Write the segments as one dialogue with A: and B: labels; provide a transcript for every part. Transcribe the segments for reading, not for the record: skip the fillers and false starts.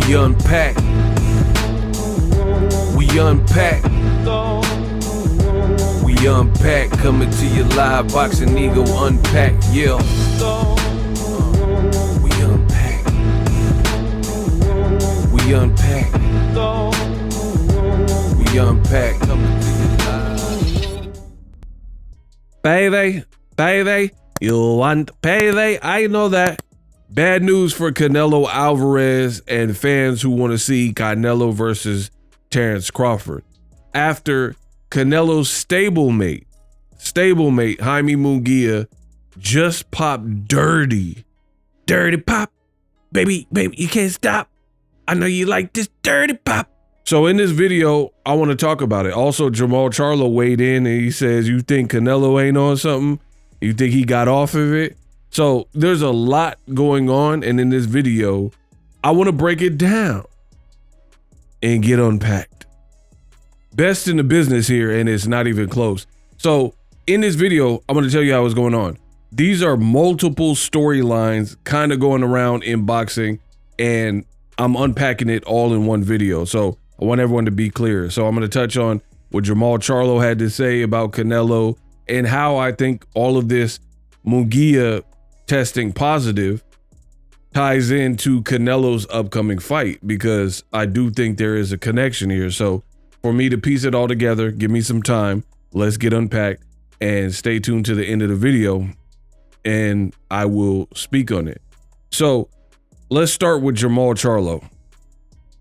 A: We unpack. We unpack. We unpack. Coming to your live boxing ego unpack. Yeah. We unpack. We unpack. We unpack. Coming to your live.
B: Baby, you want payday? I know that. Bad news for Canelo Alvarez and fans who want to see Canelo versus Terrence Crawford. After Canelo's stablemate Jaime Munguia just popped dirty pop. Baby, you can't stop. I know you like this dirty pop. So in this video, I want to talk about it. Also, Jermall Charlo weighed in and he says, you think Canelo ain't on something? You think he got off of it? So there's a lot going on. And in this video, I want to break it down and get unpacked. Best in the business here, and it's not even close. So in this video, I'm going to tell you how it's going on. These are multiple storylines kind of going around in boxing, and I'm unpacking it all in one video. So I want everyone to be clear. So I'm going to touch on what Jermall Charlo had to say about Canelo and how I think all of this Munguia testing positive ties into Canelo's upcoming fight, because I do think there is a connection here. So for me to piece it all together, give me some time. Let's get unpacked and stay tuned to the end of the video and I will speak on it. So let's start with Jermall Charlo.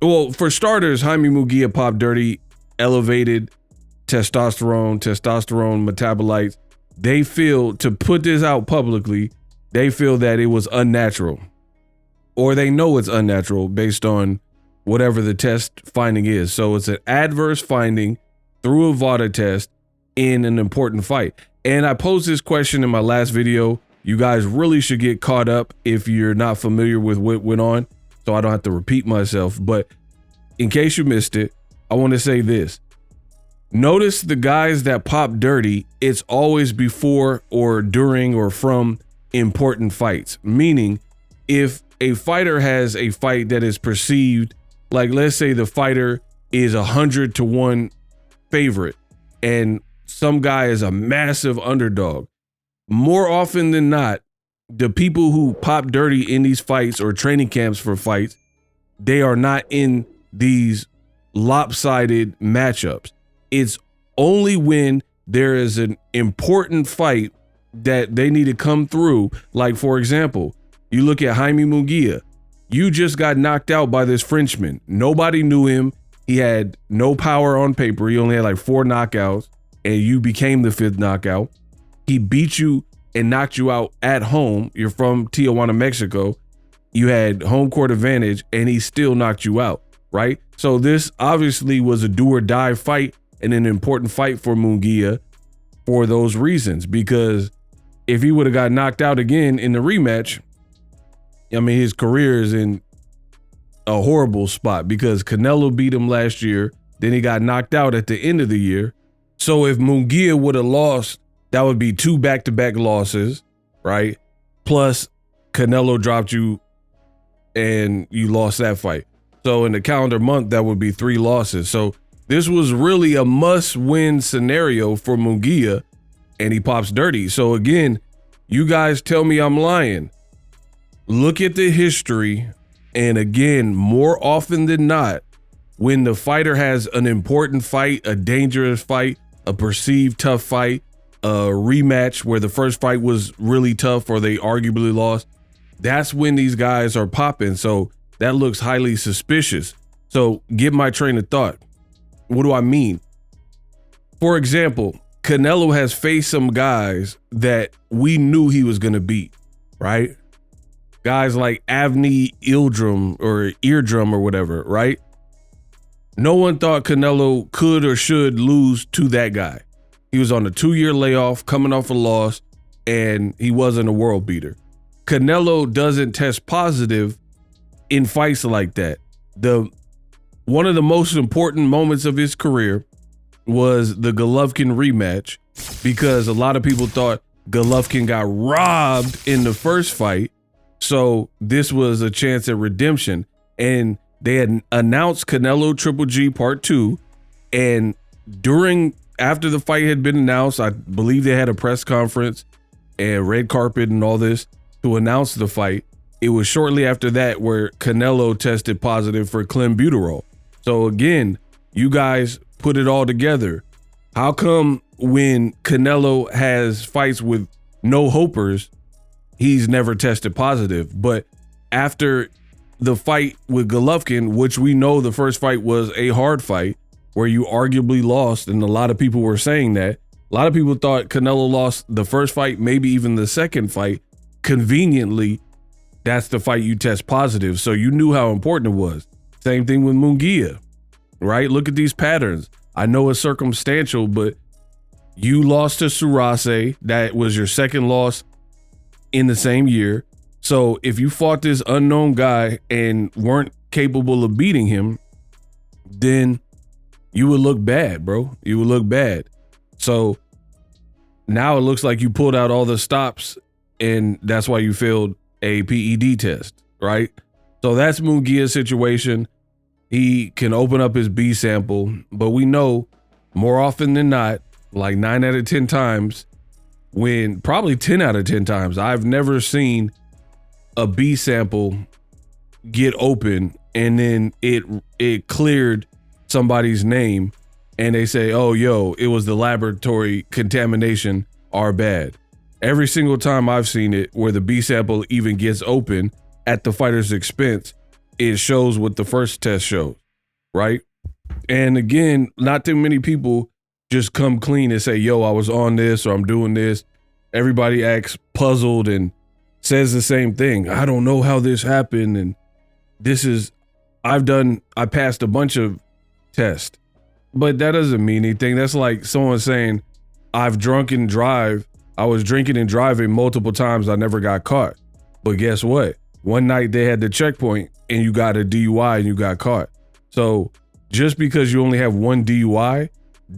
B: Well, for starters, Jaime Munguia popped dirty, elevated testosterone metabolites. They feel, to put this out publicly, they feel that it was unnatural, or they know it's unnatural based on whatever the test finding is. So it's an adverse finding through a VADA test in an important fight. And I posed this question in my last video. You guys really should get caught up if you're not familiar with what went on, so I don't have to repeat myself. But in case you missed it, I want to say this. Notice the guys that pop dirty, it's always before or during or from important fights. Meaning, if a fighter has a fight that is perceived, like let's say the fighter is 100-1 favorite and some guy is a massive underdog, more often than not, the people who pop dirty in these fights or training camps for fights, they are not in these lopsided matchups. It's only when there is an important fight that they need to come through. Like, for example, you look at Jaime Munguia. You just got knocked out by this Frenchman. Nobody knew him. He had no power on paper. He only had like 4 knockouts, and you became the 5th knockout. He beat you and knocked you out at home. You're from Tijuana, Mexico. You had home court advantage, and he still knocked you out, right? So this obviously was a do or die fight and an important fight for Munguia for those reasons, because if he would have got knocked out again in the rematch, I mean, his career is in a horrible spot, because Canelo beat him last year. Then he got knocked out at the end of the year. So if Munguia would have lost, that would be 2 back-to-back losses, right? Plus Canelo dropped you and you lost that fight. So in the calendar month, that would be 3 losses. So this was really a must-win scenario for Munguia, and he pops dirty. So again, you guys tell me I'm lying. Look at the history, and again, more often than not, when the fighter has an important fight, a dangerous fight, a perceived tough fight, a rematch where the first fight was really tough or they arguably lost, that's when these guys are popping. So that looks highly suspicious. So get my train of thought. What do I mean? For example, Canelo has faced some guys that we knew he was going to beat, right? Guys like Avni Eardrum or whatever, right? No one thought Canelo could or should lose to that guy. He was on a 2-year layoff, coming off a loss, and he wasn't a world beater. Canelo doesn't test positive in fights like that. One of the most important moments of his career was the Golovkin rematch, because a lot of people thought Golovkin got robbed in the first fight. So this was a chance at redemption. And they had announced Canelo Triple G Part 2, and after the fight had been announced, I believe they had a press conference and red carpet and all this to announce the fight. It was shortly after that where Canelo tested positive for clenbuterol. So again, you guys put it all together. How come when Canelo has fights with no hopers, he's never tested positive? But after the fight with Golovkin, which we know the first fight was a hard fight where you arguably lost, and a lot of people were saying that. A lot of people thought Canelo lost the first fight, maybe even the second fight. Conveniently, that's the fight you test positive. So you knew how important it was. Same thing with Munguia, right? Look at these patterns. I know it's circumstantial, but you lost to Surase. That was your second loss in the same year. So if you fought this unknown guy and weren't capable of beating him, then you would look bad, bro. You would look bad. So now it looks like you pulled out all the stops, and that's why you failed a PED test, right? So that's Munguia's situation. He can open up his B sample, but we know more often than not, like 9 out of 10 times, probably 10 out of 10 times, I've never seen a B sample get open and then it cleared somebody's name and they say, oh, yo, it was the laboratory contamination, our bad. Every single time I've seen it where the B sample even gets open at the fighter's expense, it shows what the first test shows, right? And again, not too many people just come clean and say, yo, I was on this or I'm doing this. Everybody acts puzzled and says the same thing. I don't know how this happened. And I passed a bunch of tests, but that doesn't mean anything. That's like someone saying, I was drinking and driving multiple times. I never got caught. But guess what? One night they had the checkpoint and you got a DUI and you got caught. So just because you only have one DUI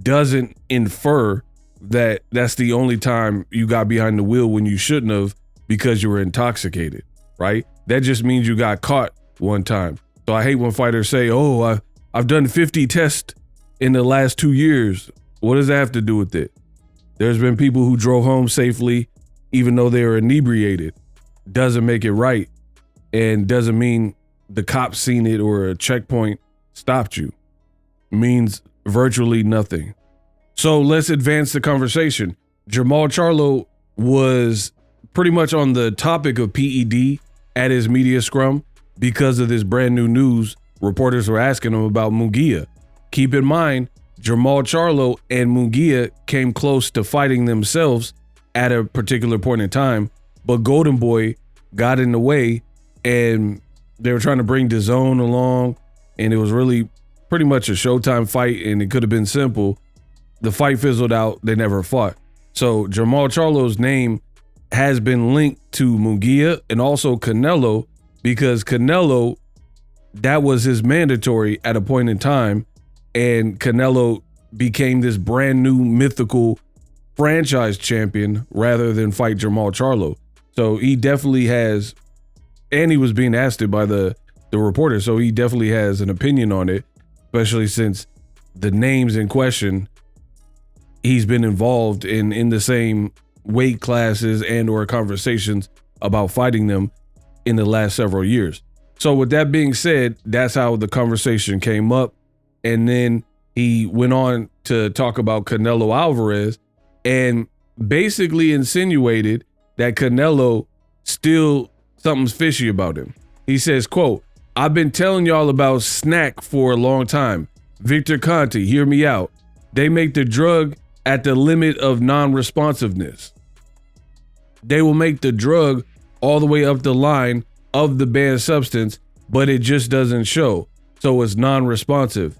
B: doesn't infer that that's the only time you got behind the wheel when you shouldn't have because you were intoxicated, right? That just means you got caught one time. So I hate when fighters say, oh, I've done 50 tests in the last 2 years. What does that have to do with it? There's been people who drove home safely even though they were inebriated. Doesn't make it right, and doesn't mean the cops seen it or a checkpoint stopped you. It means virtually nothing. So let's advance the conversation. Jermall Charlo was pretty much on the topic of PED at his media scrum because of this brand new news. Reporters were asking him about Munguia. Keep in mind, Jermall Charlo and Munguia came close to fighting themselves at a particular point in time, but Golden Boy got in the way and they were trying to bring DAZN along, and it was really pretty much a Showtime fight and it could have been simple. The fight fizzled out. They never fought. So Jermall Charlo's name has been linked to Munguia and also Canelo because Canelo, that was his mandatory at a point in time, and Canelo became this brand new mythical franchise champion rather than fight Jermall Charlo. So he definitely has, and he was being asked it by the reporter, so he definitely has an opinion on it, especially since the names in question, he's been involved in the same weight classes and or conversations about fighting them in the last several years. So with that being said, that's how the conversation came up. And then he went on to talk about Canelo Alvarez and basically insinuated that Canelo still something's fishy about him. He says, quote, I've been telling y'all about snack for a long time. Victor Conte, hear me out. They make the drug at the limit of non-responsiveness. They will make the drug all the way up the line of the banned substance, but it just doesn't show. So it's non-responsive.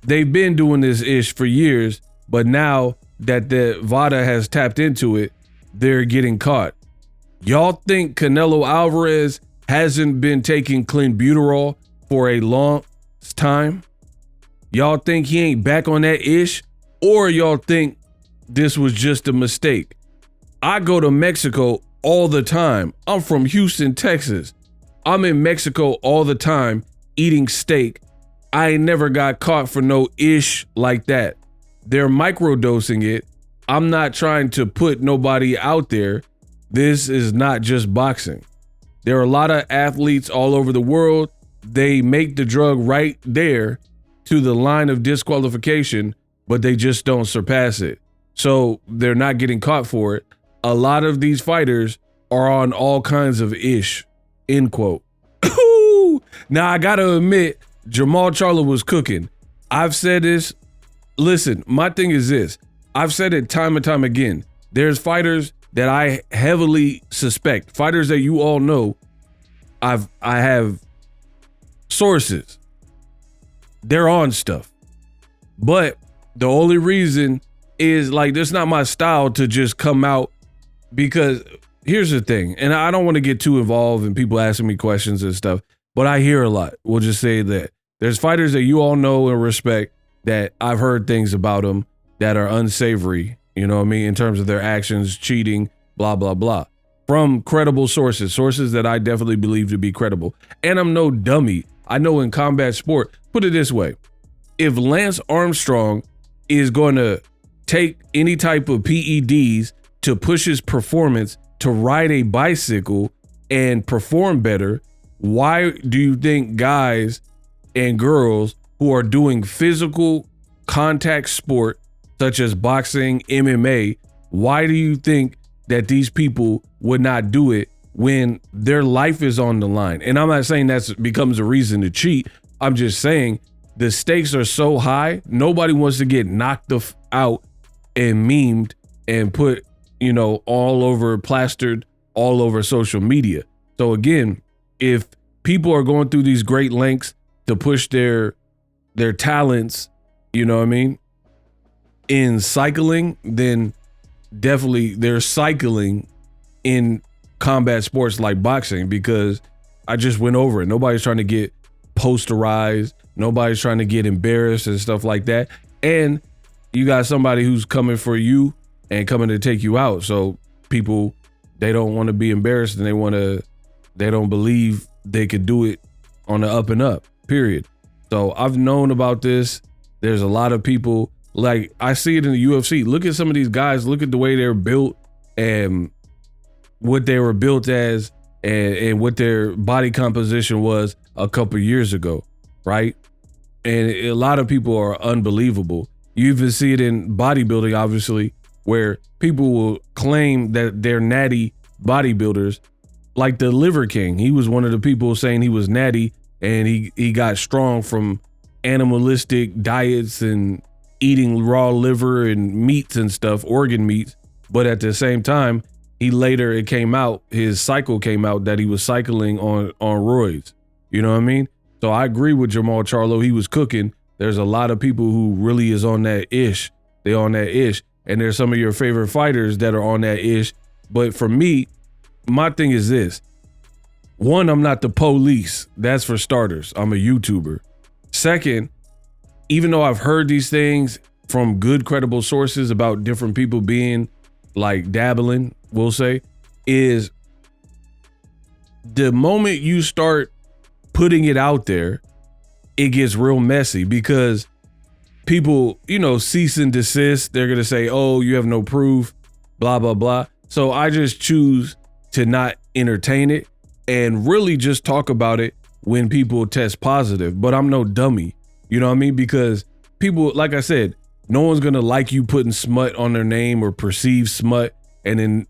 B: They've been doing this ish for years, but now that the VADA has tapped into it, they're getting caught. Y'all think Canelo Alvarez hasn't been taking clenbuterol for a long time? Y'all think he ain't back on that ish? Or y'all think this was just a mistake? I go to Mexico all the time. I'm from Houston, Texas. I'm in Mexico all the time, eating steak, I ain't never got caught for no ish like that. They're microdosing it. I'm not trying to put nobody out there. This is not just boxing. There are a lot of athletes all over the world. They make the drug right there to the line of disqualification, but they just don't surpass it. So they're not getting caught for it. A lot of these fighters are on all kinds of ish, end quote. Now, I got to admit, Jermall Charlo was cooking. I've said this. Listen, my thing is this. I've said it time and time again. There's fighters that I heavily suspect, fighters that you all know. I have sources. They're on stuff. But the only reason is like, that's not my style to just come out, because here's the thing, and I don't want to get too involved in people asking me questions and stuff, but I hear a lot. We'll just say that there's fighters that you all know and respect that I've heard things about them that are unsavory, you know what I mean, in terms of their actions, cheating, blah, blah, blah, from credible sources that I definitely believe to be credible. And I'm no dummy. I know in combat sport, put it this way, if Lance Armstrong is going to take any type of PEDs to push his performance to ride a bicycle and perform better, why do you think guys and girls who are doing physical contact sport such as boxing, MMA, why do you think that these people would not do it when their life is on the line? And I'm not saying that becomes a reason to cheat. I'm just saying the stakes are so high, nobody wants to get knocked out and memed and put, you know, all over, plastered all over social media. So again, if people are going through these great lengths to push their talents, you know what I mean, in cycling, then definitely they're cycling in combat sports like boxing, because I just went over it. Nobody's trying to get posterized. Nobody's trying to get embarrassed and stuff like that. And you got somebody who's coming for you and coming to take you out. So people, they don't want to be embarrassed, and they don't believe they could do it on the up and up, period. So I've known about this. There's a lot of people, like I see it in the UFC. Look at some of these guys, look at the way they're built and what they were built as, and what their body composition was a couple years ago, right? And a lot of people are unbelievable. You even see it in bodybuilding, obviously, where people will claim that they're natty bodybuilders, like the Liver King. He was one of the people saying he was natty, and he got strong from animalistic diets and eating raw liver and meats and stuff, organ meats. But at the same time, his cycle came out that he was cycling on roids. You know what I mean? So I agree with Jermall Charlo. He was cooking. There's a lot of people who really is on that ish. They on that ish. And there's some of your favorite fighters that are on that ish. But for me, my thing is this. One, I'm not the police. That's for starters. I'm a YouTuber. Second, even though I've heard these things from good, credible sources about different people being like dabbling, we'll say, is the moment you start putting it out there, it gets real messy, because people, you know, cease and desist. They're going to say, oh, you have no proof, blah, blah, blah. So I just choose to not entertain it and really just talk about it when people test positive. But I'm no dummy, you know what I mean? Because people, like I said, no one's going to like you putting smut on their name or perceived smut. And then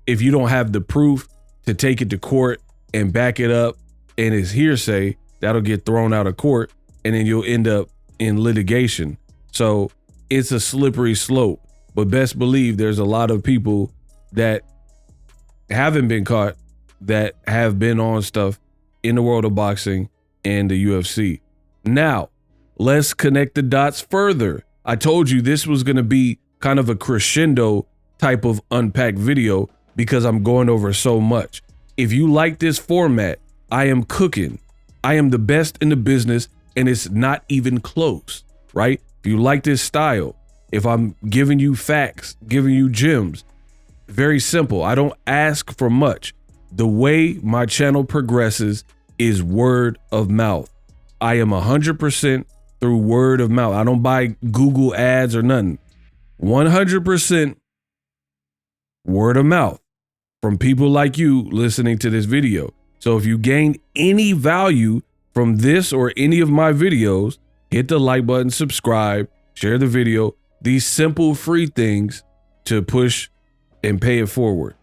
B: if you don't have the proof to take it to court and back it up and it's hearsay, that'll get thrown out of court, and then you'll end up in litigation. So it's a slippery slope. But best believe there's a lot of people that haven't been caught that have been on stuff in the world of boxing and the UFC. Now, let's connect the dots further. I told you this was going to be kind of a crescendo type of unpacked video because I'm going over so much. If you like this format, I am cooking. I am the best in the business, and it's not even close, right? If you like this style, if I'm giving you facts, giving you gems, very simple. I don't ask for much. The way my channel progresses is word of mouth. I am 100% through word of mouth. I don't buy Google ads or nothing. 100% word of mouth from people like you listening to this video. So if you gain any value from this or any of my videos, hit the like button, subscribe, share the video. These simple free things to push and pay it forward.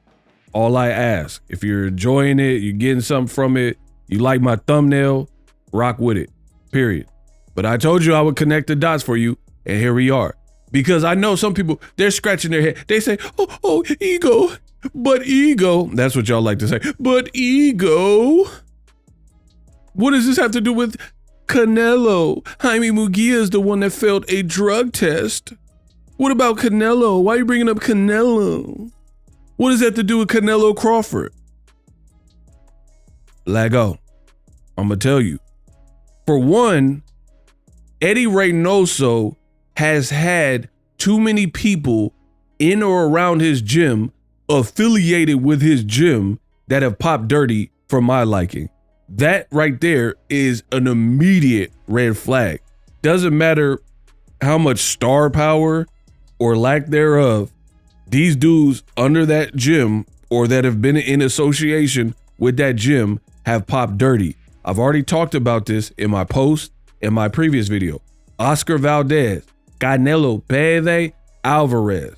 B: All I ask, if you're enjoying it, you're getting something from it, you like my thumbnail, rock with it, period. But I told you I would connect the dots for you, and here we are. Because I know some people, they're scratching their head. They say, oh, ego, but ego. That's what y'all like to say, but ego. What does this have to do with Canelo? Jaime Munguia is the one that failed a drug test. What about Canelo? Why are you bringing up Canelo? What does that have to do with Canelo-Crawford? Lago, I'm going to tell you. For one, Eddie Reynoso has had too many people in or around his gym affiliated with his gym that have popped dirty for my liking. That right there is an immediate red flag. Doesn't matter how much star power or lack thereof, these dudes under that gym or that have been in association with that gym have popped dirty. I've already talked about this in my post in my previous video. Oscar Valdez, Canelo Alvarez,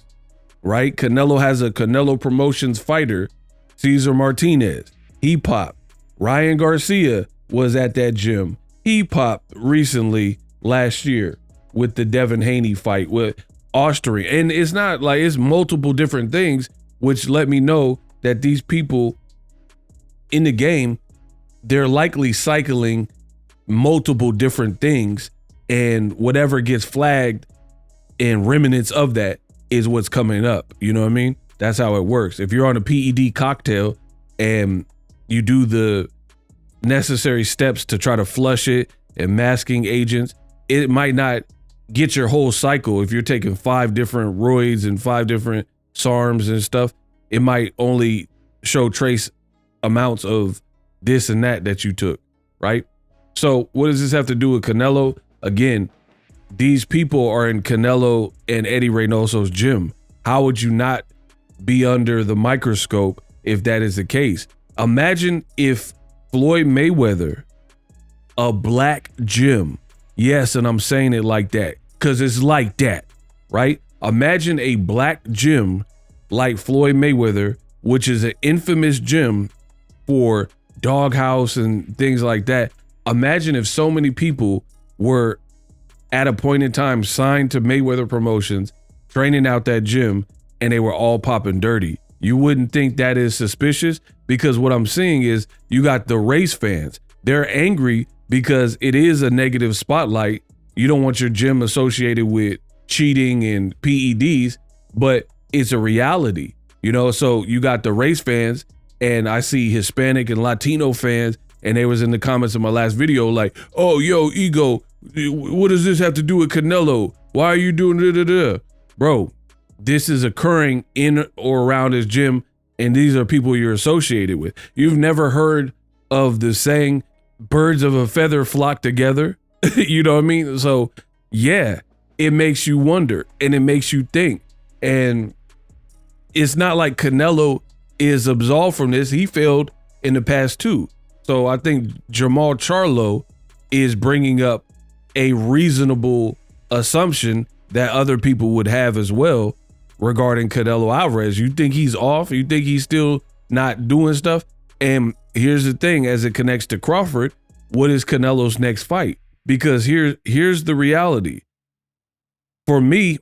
B: right? Canelo has a Canelo Promotions fighter, Cesar Martinez. He popped. Ryan Garcia was at that gym. He popped recently last year with the Devin Haney fight with Austrian. And it's not like it's multiple different things, which let me know that these people in the game, they're likely cycling multiple different things, and whatever gets flagged and remnants of that is what's coming up. You know what I mean? That's how it works. If you're on a PED cocktail and you do the necessary steps to try to flush it and masking agents, it might not get your whole cycle. If you're taking 5 different roids and 5 different SARMs and stuff, it might only show trace amounts of this and that you took, right? So what does this have to do with Canelo? Again, these people are in Canelo and Eddie Reynoso's gym. How would you not be under the microscope if that is the case? Imagine if Floyd Mayweather, a black gym. Yes, and I'm saying it like that because it's like that, right? Imagine a black gym like Floyd Mayweather, which is an infamous gym for doghouse and things like that. Imagine if so many people were at a point in time signed to Mayweather Promotions, training out that gym, and they were all popping dirty. You wouldn't think that is suspicious, because what I'm seeing is you got the race fans. They're angry because it is a negative spotlight. You don't want your gym associated with cheating and PEDs, but it's a reality, you know? So you got the race fans, and I see Hispanic and Latino fans, and they was in the comments of my last video like, oh, yo, ego, what does this have to do with Canelo? Why are you doing da-da-da? Bro, this is occurring in or around his gym, and these are people you're associated with. You've never heard of the saying, birds of a feather flock together? You know what I mean? So yeah, it makes you wonder and it makes you think. And it's not like Canelo is absolved from this. He failed in the past too. So I think Jermall Charlo is bringing up a reasonable assumption that other people would have as well regarding Canelo Alvarez. You think he's off? You think he's still not doing stuff? And here's the thing, as it connects to Crawford, what is Canelo's next fight? Because here's the reality. For me,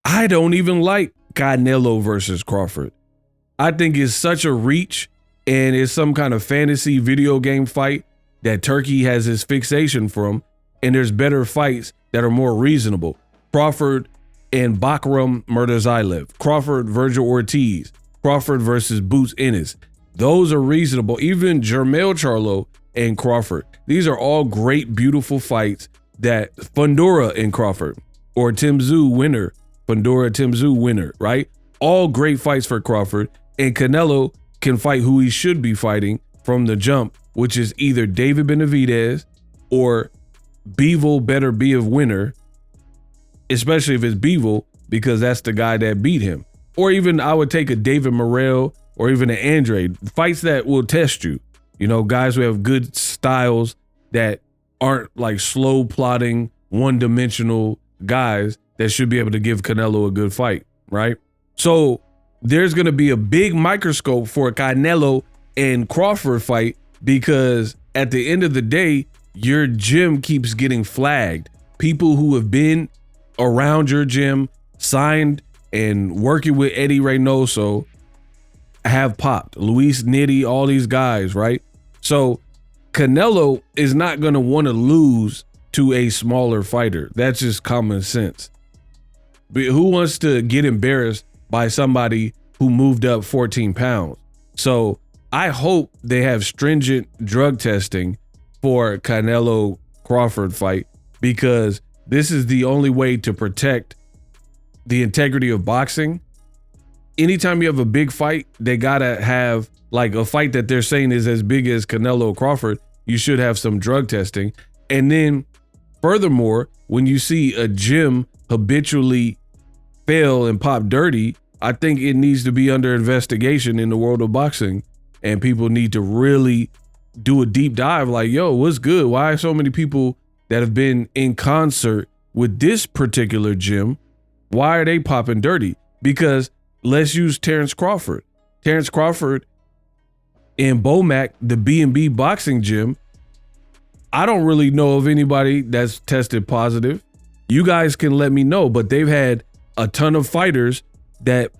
B: I don't even like Canelo versus Crawford. I think it's such a reach, and it's some kind of fantasy video game fight that Turkey has his fixation from, and there's better fights that are more reasonable. Crawford and Bakram Murtazaev, Crawford, Virgil Ortiz, Crawford versus Boots Ennis. Those are reasonable. Even Jermall Charlo and Crawford. These are all great, beautiful fights that Fundora and Crawford, or Tim Tszyu winner, Fundora Tim Tszyu winner, right? All great fights for Crawford, and Canelo can fight who he should be fighting from the jump, which is either David Benavidez or Bivol better be a winner, especially if it's Bivol, because that's the guy that beat him. Or even I would take a David Morrell or even an Andre, fights that will test you. You know, guys who have good styles that aren't like slow plotting, one-dimensional guys that should be able to give Canelo a good fight, right? So there's going to be a big microscope for a Canelo and Crawford fight, because at the end of the day, your gym keeps getting flagged. People who have been around your gym, signed and working with Eddie Reynoso, have popped. Luis Nitti, all these guys, right? So Canelo is not going to want to lose to a smaller fighter. That's just common sense. But who wants to get embarrassed by somebody who moved up 14 pounds? So I hope they have stringent drug testing for Canelo Crawford fight, because this is the only way to protect the integrity of boxing. Anytime you have a big fight, they gotta have like a fight that they're saying is as big as Canelo Crawford. You should have some drug testing. And then furthermore, when you see a gym habitually fail and pop dirty, I think it needs to be under investigation in the world of boxing, and people need to really do a deep dive. Like, yo, what's good? Why are so many people that have been in concert with this particular gym, why are they popping dirty? Because let's use Terrence Crawford. Terrence Crawford in Bomac, the B&B boxing gym, I don't really know of anybody that's tested positive. You guys can let me know, but they've had a ton of fighters, that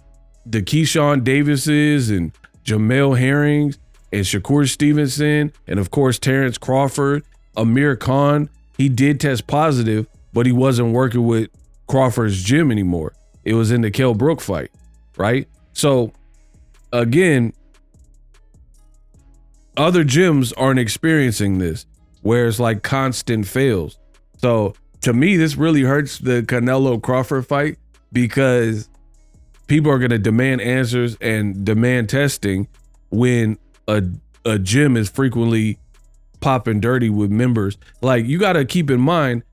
B: the Keyshawn Davises and Jamel Herrings and Shakur Stevenson, and of course Terrence Crawford, Amir Khan, he did test positive, but he wasn't working with Crawford's gym anymore. It was in the Kell Brook fight, right? So again, other gyms aren't experiencing this, where it's like constant fails. So to me, this really hurts the Canelo Crawford fight, because people are going to demand answers and demand testing when a gym is frequently popping dirty with members. Like, you got to keep in mind,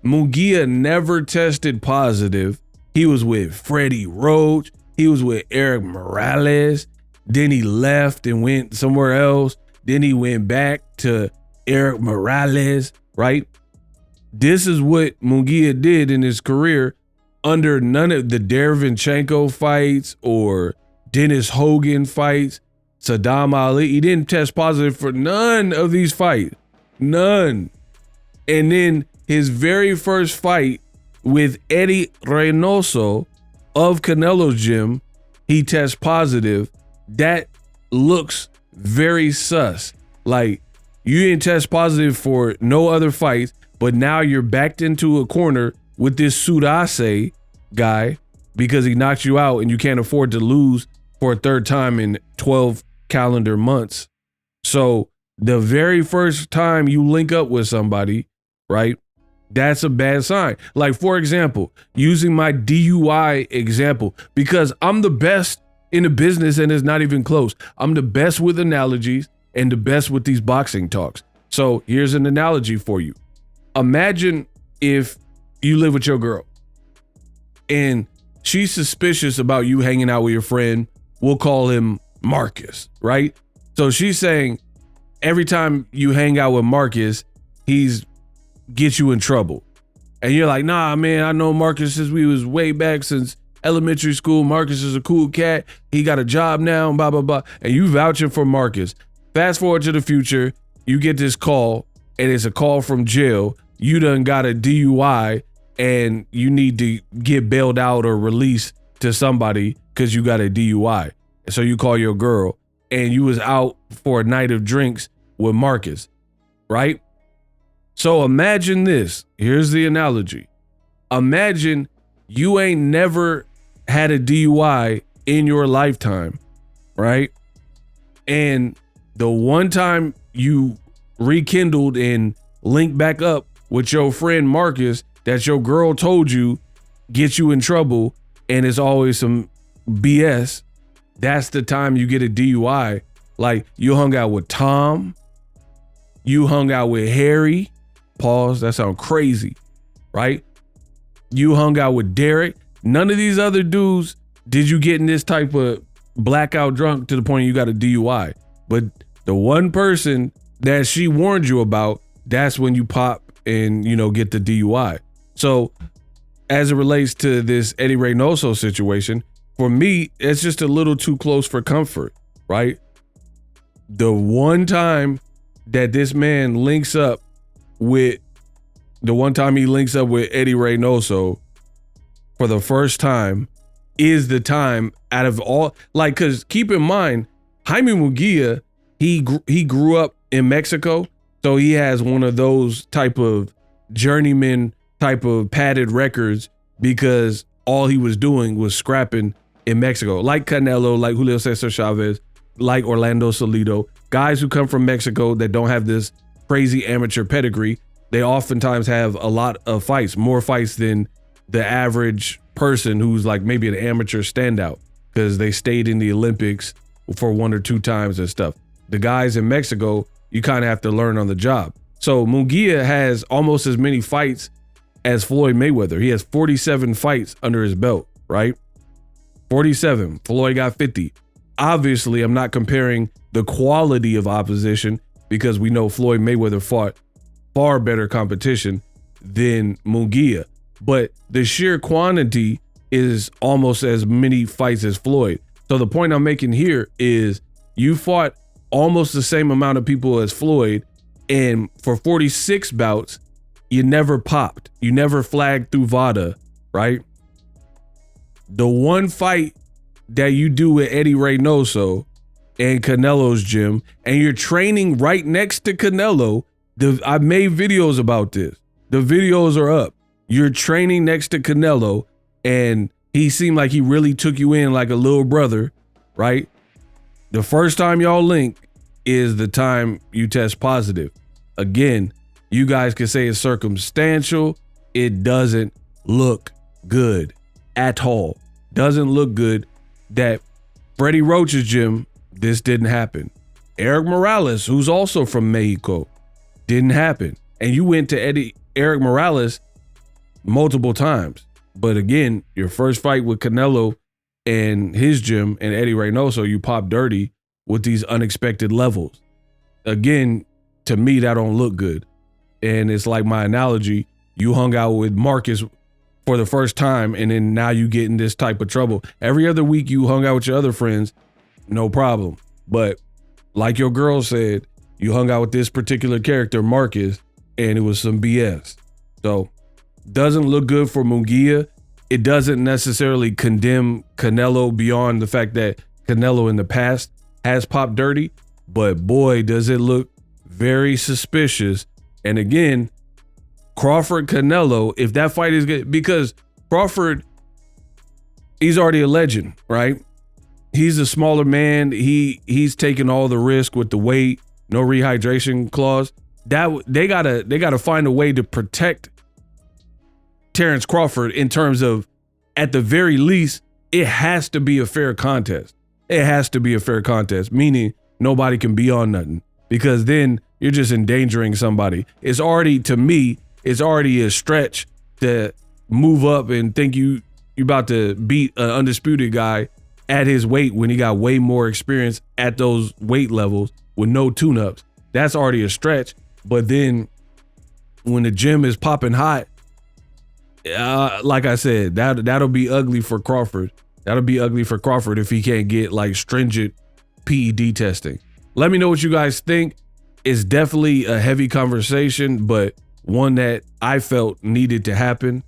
B: Munguia never tested positive. He was with Freddie Roach. He was with Eric Morales. Then he left and went somewhere else. Then he went back to Eric Morales, right? This is what Munguia did in his career under none of the Derevyanchenko fights or Dennis Hogan fights, Saddam Ali. He didn't test positive for none of these fights, none. And then his very first fight with Eddie Reynoso of Canelo's gym, he tests positive. That looks very sus. Like, you didn't test positive for no other fights, but now you're backed into a corner with this Sudase guy because he knocked you out and you can't afford to lose for a third time in 12 calendar months. So the very first time you link up with somebody, right, that's a bad sign. Like, for example, using my DUI example, because I'm the best in the business and it's not even close. I'm the best with analogies and the best with these boxing talks. So here's an analogy for you. Imagine if you live with your girl and she's suspicious about you hanging out with your friend. We'll call him Marcus, right? So she's saying every time you hang out with Marcus, he's gets you in trouble. And you're like, nah, man, I know Marcus since we was way back since elementary school. Marcus is a cool cat. He got a job now, blah, blah, blah. And you vouching for Marcus. Fast forward to the future, you get this call and it's a call from jail. You done got a DUI and you need to get bailed out or released to somebody because you got a DUI. So you call your girl and you was out for a night of drinks with Marcus, right? So imagine this. Here's the analogy. Imagine you ain't never had a DUI in your lifetime, right? And the one time you rekindled and linked back up with your friend Marcus that your girl told you gets you in trouble and it's always some BS, that's the time you get a DUI. Like, you hung out with Tom, you hung out with Harry, Pause. That sounds crazy, right? You hung out with Derek. None of these other dudes did you get in this type of blackout drunk to the point you got a DUI. But the one person that she warned you about, that's when you pop and, you know, get the DUI. So as it relates to this Eddie Reynoso situation, for me, it's just a little too close for comfort, right? The one time that this man links up with, Eddie Reynoso for the first time is the time out of all, like, because keep in mind, Jaime Munguia, he grew up in Mexico, so he has one of those type of journeyman type of padded records because all he was doing was scrapping in Mexico, like Canelo, like Julio Cesar Chavez, like Orlando Salido, guys who come from Mexico that don't have this crazy amateur pedigree. They oftentimes have a lot of fights, more fights than the average person who's like maybe an amateur standout because they stayed in the Olympics for 1 or 2 times and stuff. The guys in Mexico, you kind of have to learn on the job. So Munguia has almost as many fights as Floyd Mayweather. He has 47 fights under his belt, right? 47. Floyd got 50. Obviously, I'm not comparing the quality of opposition because we know Floyd Mayweather fought far better competition than Munguia. But the sheer quantity is almost as many fights as Floyd. So the point I'm making here is you fought almost the same amount of people as Floyd, and for 46 bouts, you never popped. You never flagged through VADA, right? The one fight that you do with Eddie Reynoso and Canelo's gym, and you're training right next to Canelo. I've made videos about this. The videos are up. You're training next to Canelo, and he seemed like he really took you in like a little brother, right? The first time y'all link is the time you test positive. Again, you guys can say it's circumstantial. It doesn't look good at all. Doesn't look good that Freddie Roach's gym, this didn't happen. Eric Morales, who's also from Mexico, didn't happen. And you went to Eric Morales multiple times. But again, your first fight with Canelo and his gym and Eddie Reynoso, you pop dirty with these unexpected levels. Again, to me, that don't look good. And it's like my analogy, you hung out with Marcus for the first time, and then now you get in this type of trouble. Every other week you hung out with your other friends, no problem. But like your girl said, you hung out with this particular character, Marcus, and it was some BS. So doesn't look good for Munguia. It doesn't necessarily condemn Canelo beyond the fact that Canelo in the past has popped dirty, but boy, does it look very suspicious. And again, Crawford Canelo, if that fight is good, because Crawford, he's already a legend, right? He's a smaller man. He's taking all the risk with the weight, no rehydration clause. That they gotta find a way to protect Terrence Crawford in terms of, at the very least, it has to be a fair contest. It has to be a fair contest, meaning nobody can be on nothing, because then you're just endangering somebody. It's already, to me, it's already a stretch to move up and think you about to beat an undisputed guy at his weight when he got way more experience at those weight levels with no tune-ups. That's already a stretch. But then when the gym is popping hot, like I said, that'll be ugly for Crawford. That'll be ugly for Crawford if he can't get like stringent PED testing. Let me know what you guys think. It's definitely a heavy conversation, but one that I felt needed to happen.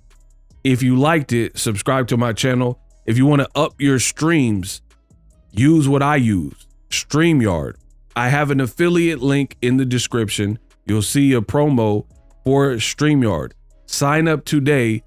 B: If you liked it, subscribe to my channel. If you want to up your streams, use what I use, StreamYard. I have an affiliate link in the description. You'll see a promo for StreamYard. Sign up today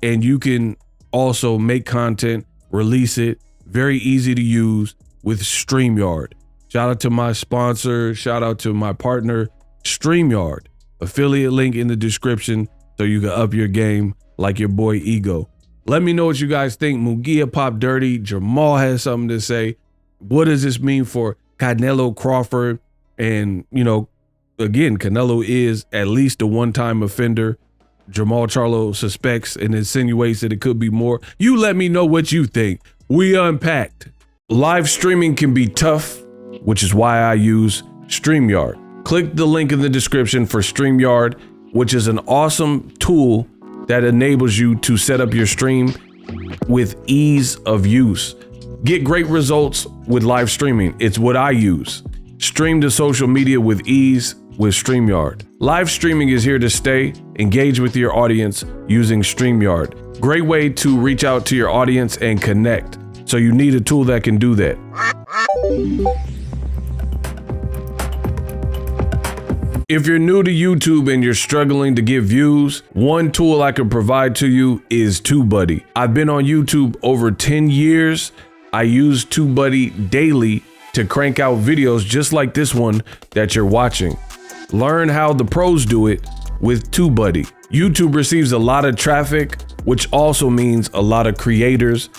B: and you can also make content, release it. Very easy to use with StreamYard. Shout out to my sponsor. Shout out to my partner, StreamYard. Affiliate link in the description so you can up your game like your boy Ego. Let me know what you guys think. Munguia popped dirty. Jermall has something to say. What does this mean for Canelo-Crawford? And, you know, again, Canelo is at least a one-time offender. Jermall Charlo suspects and insinuates that it could be more. You let me know what you think. We unpacked. Live streaming can be tough, which is why I use StreamYard. Click the link in the description for StreamYard, which is an awesome tool that enables you to set up your stream with ease of use. Get great results with live streaming. It's what I use. Stream to social media with ease with StreamYard. Live streaming is here to stay. Engage with your audience using StreamYard. Great way to reach out to your audience and connect. So you need a tool that can do that. If you're new to YouTube and you're struggling to get views, one tool I can provide to you is TubeBuddy. I've been on YouTube over 10 years. I use TubeBuddy daily to crank out videos just like this one that you're watching. Learn how the pros do it with TubeBuddy. YouTube receives a lot of traffic, which also means a lot of creators,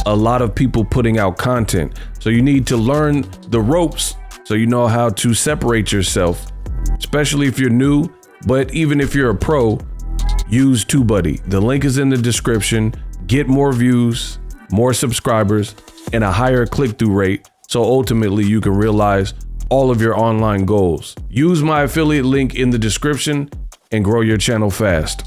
B: a lot of people putting out content. So you need to learn the ropes so you know how to separate yourself, especially if you're new, but even if you're a pro, use TubeBuddy. The link is in the description. Get more views, more subscribers, and a higher click-through rate, so ultimately you can realize all of your online goals. Use my affiliate link in the description and grow your channel fast.